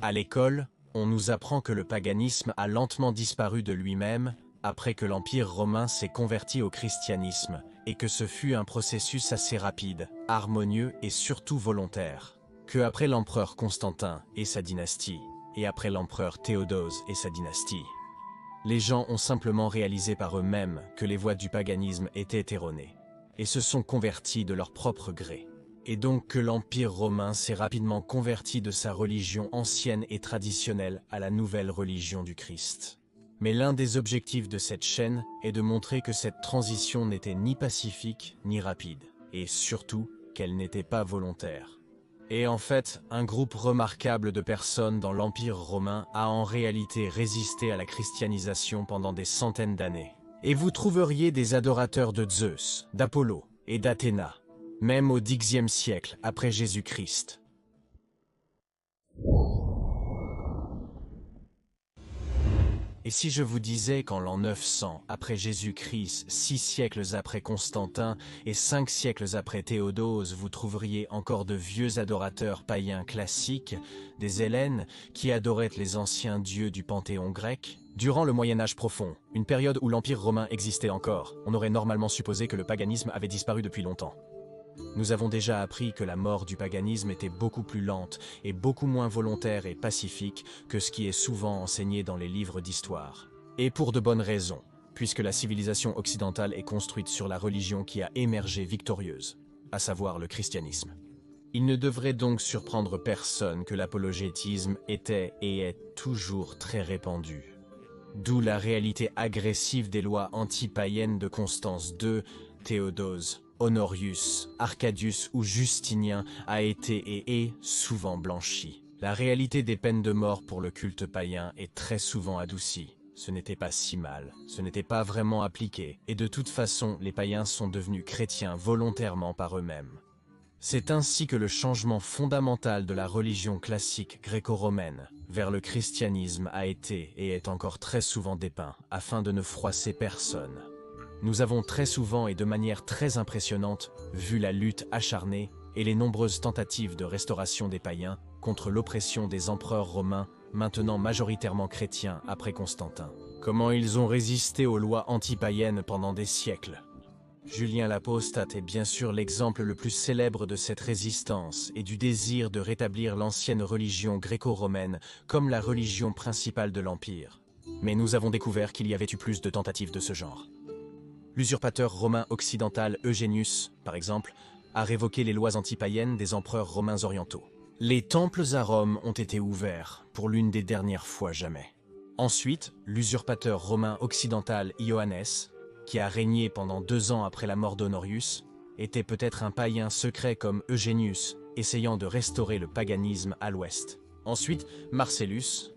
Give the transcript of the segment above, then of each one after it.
À l'école, on nous apprend que le paganisme a lentement disparu de lui-même après que l'Empire romain s'est converti au christianisme et que ce fut un processus assez rapide, harmonieux et surtout volontaire. Que après l'empereur Constantin et sa dynastie, et après l'empereur Théodose et sa dynastie, les gens ont simplement réalisé par eux-mêmes que les voies du paganisme étaient erronées, et se sont convertis de leur propre gré. Et donc que l'Empire romain s'est rapidement converti de sa religion ancienne et traditionnelle à la nouvelle religion du Christ. Mais l'un des objectifs de cette chaîne est de montrer que cette transition n'était ni pacifique ni rapide, et surtout qu'elle n'était pas volontaire. Et en fait, un groupe remarquable de personnes dans l'Empire romain a en réalité résisté à la christianisation pendant des centaines d'années. Et vous trouveriez des adorateurs de Zeus, d'Apollo et d'Athéna, même au Xe siècle après Jésus-Christ. Et si je vous disais qu'en l'an 900 après Jésus-Christ, 6 siècles après Constantin et 5 siècles après Théodose, vous trouveriez encore de vieux adorateurs païens classiques, des Hellènes qui adoraient les anciens dieux du panthéon grec? Durant le Moyen-Âge profond, une période où l'Empire romain existait encore, on aurait normalement supposé que le paganisme avait disparu depuis longtemps. Nous avons déjà appris que la mort du paganisme était beaucoup plus lente et beaucoup moins volontaire et pacifique que ce qui est souvent enseigné dans les livres d'histoire. Et pour de bonnes raisons, puisque la civilisation occidentale est construite sur la religion qui a émergé victorieuse, à savoir le christianisme. Il ne devrait donc surprendre personne que l'apologétisme était et est toujours très répandu. D'où la réalité agressive des lois anti-païennes de Constance II, Théodose, Honorius, Arcadius ou Justinien a été et est souvent blanchi. La réalité des peines de mort pour le culte païen est très souvent adoucie. Ce n'était pas si mal, ce n'était pas vraiment appliqué, et de toute façon, les païens sont devenus chrétiens volontairement par eux-mêmes. C'est ainsi que le changement fondamental de la religion classique gréco-romaine vers le christianisme a été et est encore très souvent dépeint, afin de ne froisser personne. Nous avons très souvent et de manière très impressionnante vu la lutte acharnée et les nombreuses tentatives de restauration des païens contre l'oppression des empereurs romains, maintenant majoritairement chrétiens après Constantin. Comment ils ont résisté aux lois anti-païennes pendant des siècles. Julien l'Apostate est bien sûr l'exemple le plus célèbre de cette résistance et du désir de rétablir l'ancienne religion gréco-romaine comme la religion principale de l'Empire. Mais nous avons découvert qu'il y avait eu plus de tentatives de ce genre. L'usurpateur romain occidental Eugénius, par exemple, a révoqué les lois anti-païennes des empereurs romains orientaux. Les temples à Rome ont été ouverts, pour l'une des dernières fois jamais. Ensuite, l'usurpateur romain occidental Ioannes, qui a régné pendant 2 ans après la mort d'Honorius, était peut-être un païen secret comme Eugénius, essayant de restaurer le paganisme à l'ouest. Ensuite, Marcellinus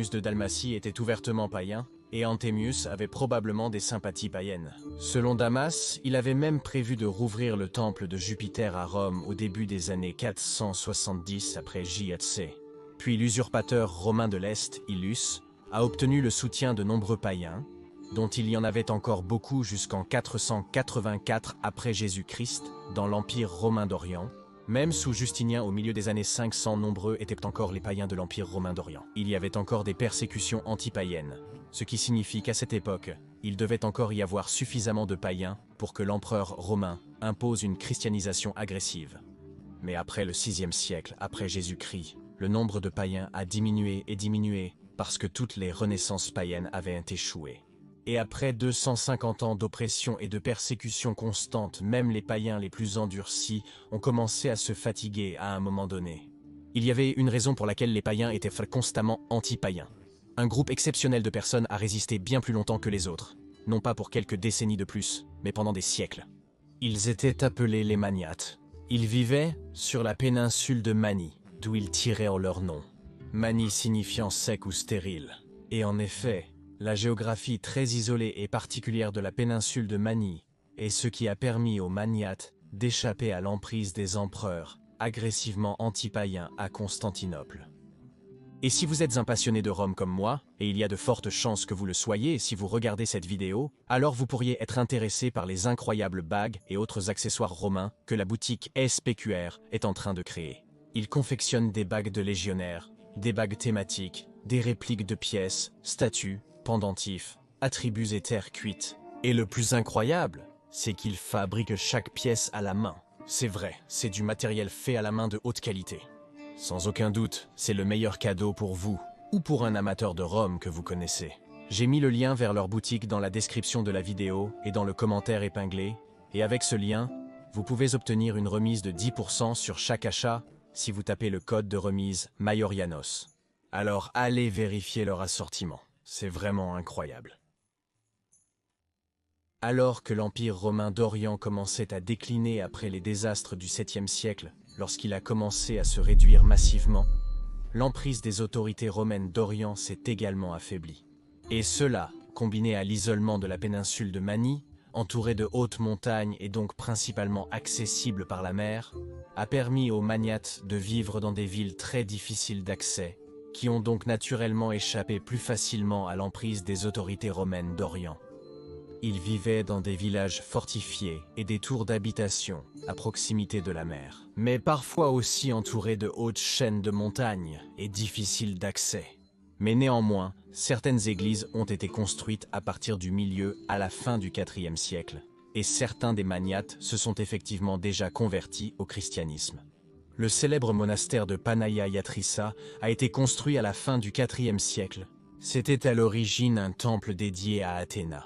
de Dalmatie était ouvertement païen, et Anthemius avait probablement des sympathies païennes. Selon Damas, il avait même prévu de rouvrir le temple de Jupiter à Rome au début des années 470 après JC. Puis l'usurpateur romain de l'Est, Illus, a obtenu le soutien de nombreux païens, dont il y en avait encore beaucoup jusqu'en 484 après Jésus-Christ dans l'Empire romain d'Orient. Même sous Justinien au milieu des années 500, nombreux étaient encore les païens de l'Empire romain d'Orient. Il y avait encore des persécutions anti-païennes, ce qui signifie qu'à cette époque, il devait encore y avoir suffisamment de païens pour que l'empereur romain impose une christianisation agressive. Mais après le 6e siècle, après Jésus-Christ, le nombre de païens a diminué et diminué parce que toutes les renaissances païennes avaient échoué. Et après 250 ans d'oppression et de persécution constante, même les païens les plus endurcis ont commencé à se fatiguer à un moment donné. Il y avait une raison pour laquelle les païens étaient constamment anti-païens. Un groupe exceptionnel de personnes a résisté bien plus longtemps que les autres, non pas pour quelques décennies de plus, mais pendant des siècles. Ils étaient appelés les Maniates. Ils vivaient sur la péninsule de Manie, d'où ils tirèrent leur nom. Manie signifiant sec ou stérile. Et en effet, la géographie très isolée et particulière de la péninsule de Manie est ce qui a permis aux Maniates d'échapper à l'emprise des empereurs agressivement anti-païens à Constantinople. Et si vous êtes un passionné de Rome comme moi, et il y a de fortes chances que vous le soyez si vous regardez cette vidéo, alors vous pourriez être intéressé par les incroyables bagues et autres accessoires romains que la boutique SPQR est en train de créer. Ils confectionnent des bagues de légionnaires, des bagues thématiques, des répliques de pièces, statues, pendentifs, attributs et terres cuites. Et le plus incroyable, c'est qu'ils fabriquent chaque pièce à la main. C'est vrai, c'est du matériel fait à la main de haute qualité. Sans aucun doute, c'est le meilleur cadeau pour vous, ou pour un amateur de Rome que vous connaissez. J'ai mis le lien vers leur boutique dans la description de la vidéo et dans le commentaire épinglé, et avec ce lien, vous pouvez obtenir une remise de 10% sur chaque achat si vous tapez le code de remise Maiorianos. Alors allez vérifier leur assortiment, c'est vraiment incroyable. Alors que l'Empire romain d'Orient commençait à décliner après les désastres du 7e siècle, lorsqu'il a commencé à se réduire massivement, l'emprise des autorités romaines d'Orient s'est également affaiblie. Et cela, combiné à l'isolement de la péninsule de Manie, entourée de hautes montagnes et donc principalement accessible par la mer, a permis aux magnates de vivre dans des villes très difficiles d'accès, qui ont donc naturellement échappé plus facilement à l'emprise des autorités romaines d'Orient. Ils vivaient dans des villages fortifiés et des tours d'habitation à proximité de la mer, mais parfois aussi entourés de hautes chaînes de montagnes et difficiles d'accès. Mais néanmoins, certaines églises ont été construites à partir du milieu à la fin du IVe siècle, et certains des magnates se sont effectivement déjà convertis au christianisme. Le célèbre monastère de Panaia Iatrissa a été construit à la fin du IVe siècle. C'était à l'origine un temple dédié à Athéna.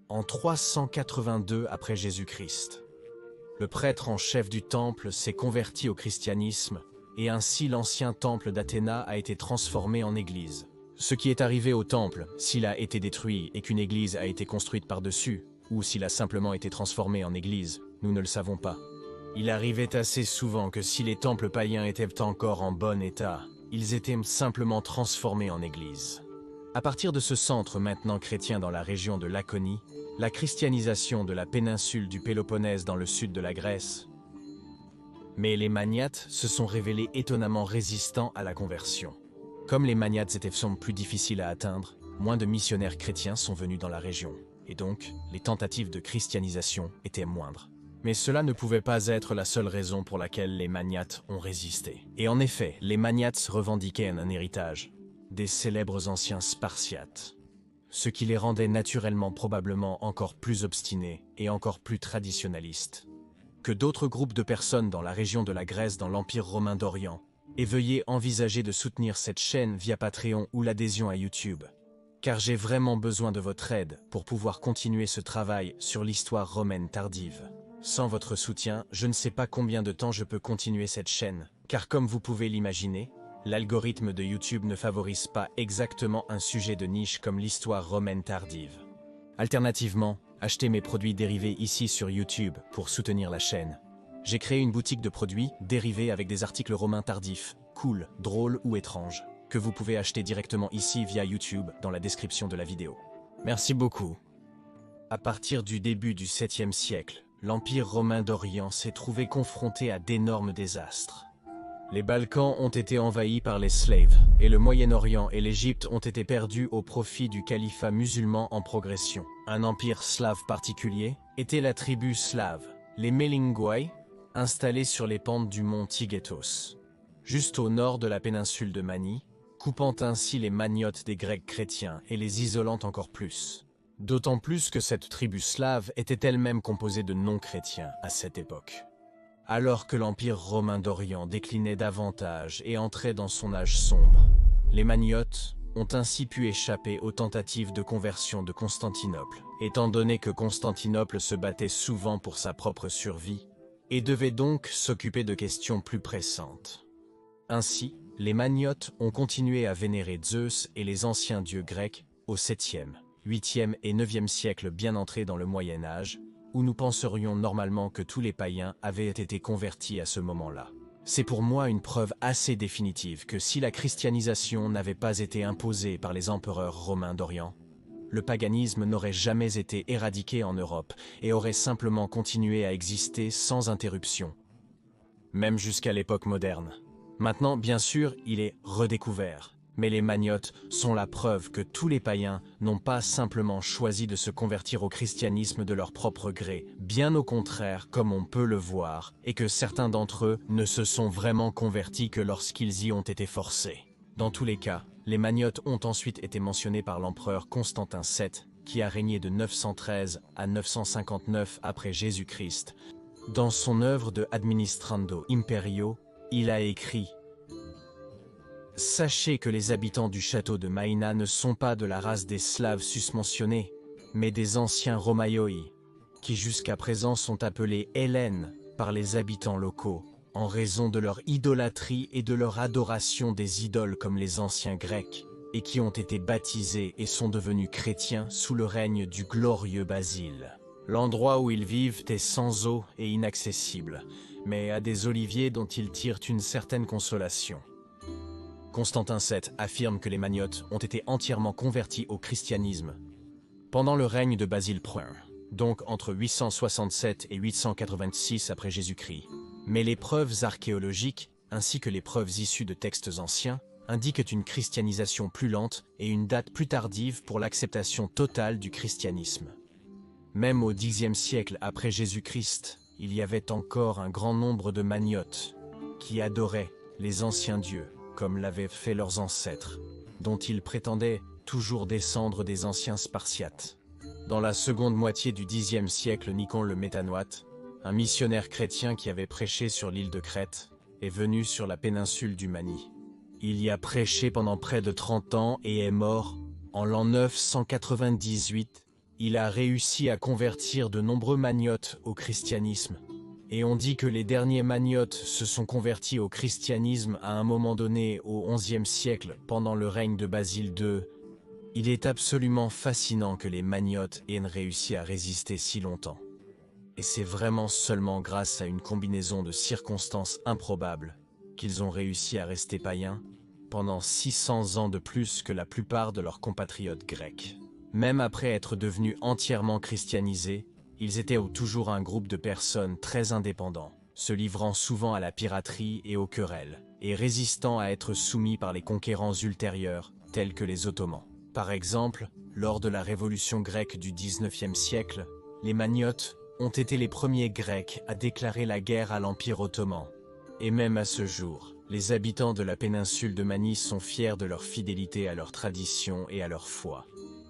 En 382 après Jésus-Christ, le prêtre en chef du temple s'est converti au christianisme et ainsi l'ancien temple d'Athéna a été transformé en église. Ce qui est arrivé au temple, s'il a été détruit et qu'une église a été construite par-dessus, ou s'il a simplement été transformé en église, nous ne le savons pas. Il arrivait assez souvent que si les temples païens étaient encore en bon état, ils étaient simplement transformés en église. À partir de ce centre maintenant chrétien dans la région de Laconie, la christianisation de la péninsule du Péloponnèse dans le sud de la Grèce. Mais les magnates se sont révélés étonnamment résistants à la conversion. Comme les magnates étaient plus difficiles à atteindre, moins de missionnaires chrétiens sont venus dans la région, et donc les tentatives de christianisation étaient moindres. Mais cela ne pouvait pas être la seule raison pour laquelle les magnates ont résisté. Et en effet, les magnates revendiquaient un héritage des célèbres anciens Spartiates, ce qui les rendait naturellement probablement encore plus obstinés et encore plus traditionnalistes que d'autres groupes de personnes dans la région de la Grèce dans l'Empire romain d'Orient. Et veuillez envisager de soutenir cette chaîne via Patreon ou l'adhésion à YouTube, car j'ai vraiment besoin de votre aide pour pouvoir continuer ce travail sur l'histoire romaine tardive. Sans votre soutien, je ne sais pas combien de temps je peux continuer cette chaîne, car comme vous pouvez l'imaginer, l'algorithme de YouTube ne favorise pas exactement un sujet de niche comme l'histoire romaine tardive. Alternativement, achetez mes produits dérivés ici sur YouTube pour soutenir la chaîne. J'ai créé une boutique de produits dérivés avec des articles romains tardifs, cool, drôles ou étranges, que vous pouvez acheter directement ici via YouTube dans la description de la vidéo. Merci beaucoup. À partir du début du 7e siècle, l'Empire romain d'Orient s'est trouvé confronté à d'énormes désastres. Les Balkans ont été envahis par les Slaves, et le Moyen-Orient et l'Égypte ont été perdus au profit du califat musulman en progression. Un empire slave particulier était la tribu slave, les Melingoi, installés sur les pentes du mont Tigétos, juste au nord de la péninsule de Manie, coupant ainsi les magnotes des Grecs chrétiens et les isolant encore plus. D'autant plus que cette tribu slave était elle-même composée de non-chrétiens à cette époque. Alors que l'Empire romain d'Orient déclinait davantage et entrait dans son âge sombre, les magnotes ont ainsi pu échapper aux tentatives de conversion de Constantinople, étant donné que Constantinople se battait souvent pour sa propre survie et devait donc s'occuper de questions plus pressantes. Ainsi, les magnotes ont continué à vénérer Zeus et les anciens dieux grecs au 7e, 8e et 9e siècle bien entrés dans le Moyen Âge, où nous penserions normalement que tous les païens avaient été convertis à ce moment-là. C'est pour moi une preuve assez définitive que si la christianisation n'avait pas été imposée par les empereurs romains d'Orient, le paganisme n'aurait jamais été éradiqué en Europe et aurait simplement continué à exister sans interruption, même jusqu'à l'époque moderne. Maintenant, bien sûr, il est redécouvert, mais les magnotes sont la preuve que tous les païens n'ont pas simplement choisi de se convertir au christianisme de leur propre gré, bien au contraire, comme on peut le voir, et que certains d'entre eux ne se sont vraiment convertis que lorsqu'ils y ont été forcés. Dans tous les cas, les Maniotes ont ensuite été mentionnés par l'empereur Constantin VII, qui a régné de 913 à 959 après Jésus-Christ. Dans son œuvre de Administrando Imperio, il a écrit « Sachez que les habitants du château de Maïna ne sont pas de la race des Slaves susmentionnés, mais des anciens Romaioi, qui jusqu'à présent sont appelés Hellènes par les habitants locaux, en raison de leur idolâtrie et de leur adoration des idoles comme les anciens Grecs, et qui ont été baptisés et sont devenus chrétiens sous le règne du glorieux Basile. L'endroit où ils vivent est sans eau et inaccessible, mais a des oliviers dont ils tirent une certaine consolation. » Constantin VII affirme que les Maniotes ont été entièrement convertis au christianisme pendant le règne de Basile Ier, donc entre 867 et 886 après Jésus-Christ. Mais les preuves archéologiques, ainsi que les preuves issues de textes anciens, indiquent une christianisation plus lente et une date plus tardive pour l'acceptation totale du christianisme. Même au Xe siècle après Jésus-Christ, il y avait encore un grand nombre de Maniotes qui adoraient les anciens dieux, comme l'avaient fait leurs ancêtres, dont ils prétendaient toujours descendre des anciens Spartiates. Dans la seconde moitié du Xe siècle, Nikon le Métanoite, un missionnaire chrétien qui avait prêché sur l'île de Crète, est venu sur la péninsule du Mani. Il y a prêché pendant près de 30 ans et est mort en l'an 998. Il a réussi à convertir de nombreux Maniotes au christianisme. Et on dit que les derniers Maniotes se sont convertis au christianisme à un moment donné au XIe siècle pendant le règne de Basile II. Il est absolument fascinant que les Maniotes aient réussi à résister si longtemps. Et c'est vraiment seulement grâce à une combinaison de circonstances improbables qu'ils ont réussi à rester païens pendant 600 ans de plus que la plupart de leurs compatriotes grecs. Même après être devenus entièrement christianisés, ils étaient toujours un groupe de personnes très indépendants, se livrant souvent à la piraterie et aux querelles, et résistant à être soumis par les conquérants ultérieurs, tels que les Ottomans. Par exemple, lors de la révolution grecque du XIXe siècle, les Maniotes ont été les premiers Grecs à déclarer la guerre à l'Empire ottoman. Et même à ce jour, les habitants de la péninsule de Mani sont fiers de leur fidélité à leurs traditions et à leur foi.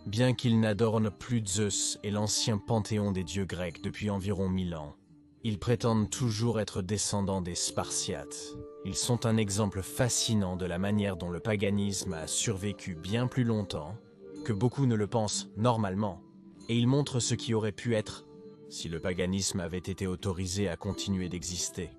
Bien qu'ils n'adorent plus Zeus et l'ancien panthéon des dieux grecs depuis environ 1000 ans, ils prétendent toujours être descendants des Spartiates. Ils sont un exemple fascinant de la manière dont le paganisme a survécu bien plus longtemps que beaucoup ne le pensent normalement, et ils montrent ce qui aurait pu être si le paganisme avait été autorisé à continuer d'exister.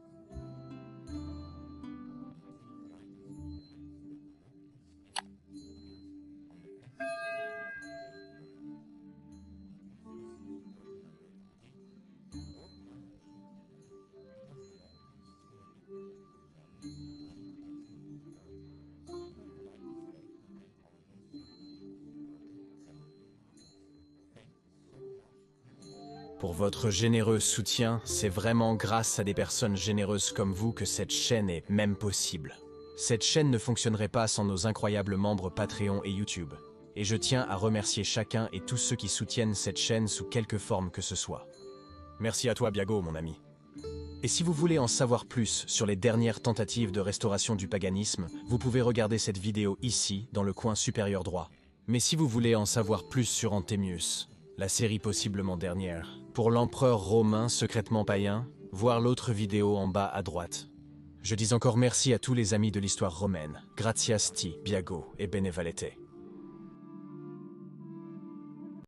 Pour votre généreux soutien, c'est vraiment grâce à des personnes généreuses comme vous que cette chaîne est même possible. Cette chaîne ne fonctionnerait pas sans nos incroyables membres Patreon et YouTube. Et je tiens à remercier chacun et tous ceux qui soutiennent cette chaîne sous quelque forme que ce soit. Merci à toi, Biago, mon ami. Et si vous voulez en savoir plus sur les dernières tentatives de restauration du paganisme, vous pouvez regarder cette vidéo ici, dans le coin supérieur droit. Mais si vous voulez en savoir plus sur Anthemius, la série possiblement dernière, pour l'empereur romain secrètement païen, voir l'autre vidéo en bas à droite. Je dis encore merci à tous les amis de l'histoire romaine, Gratias Ti, Biago et Benevalete.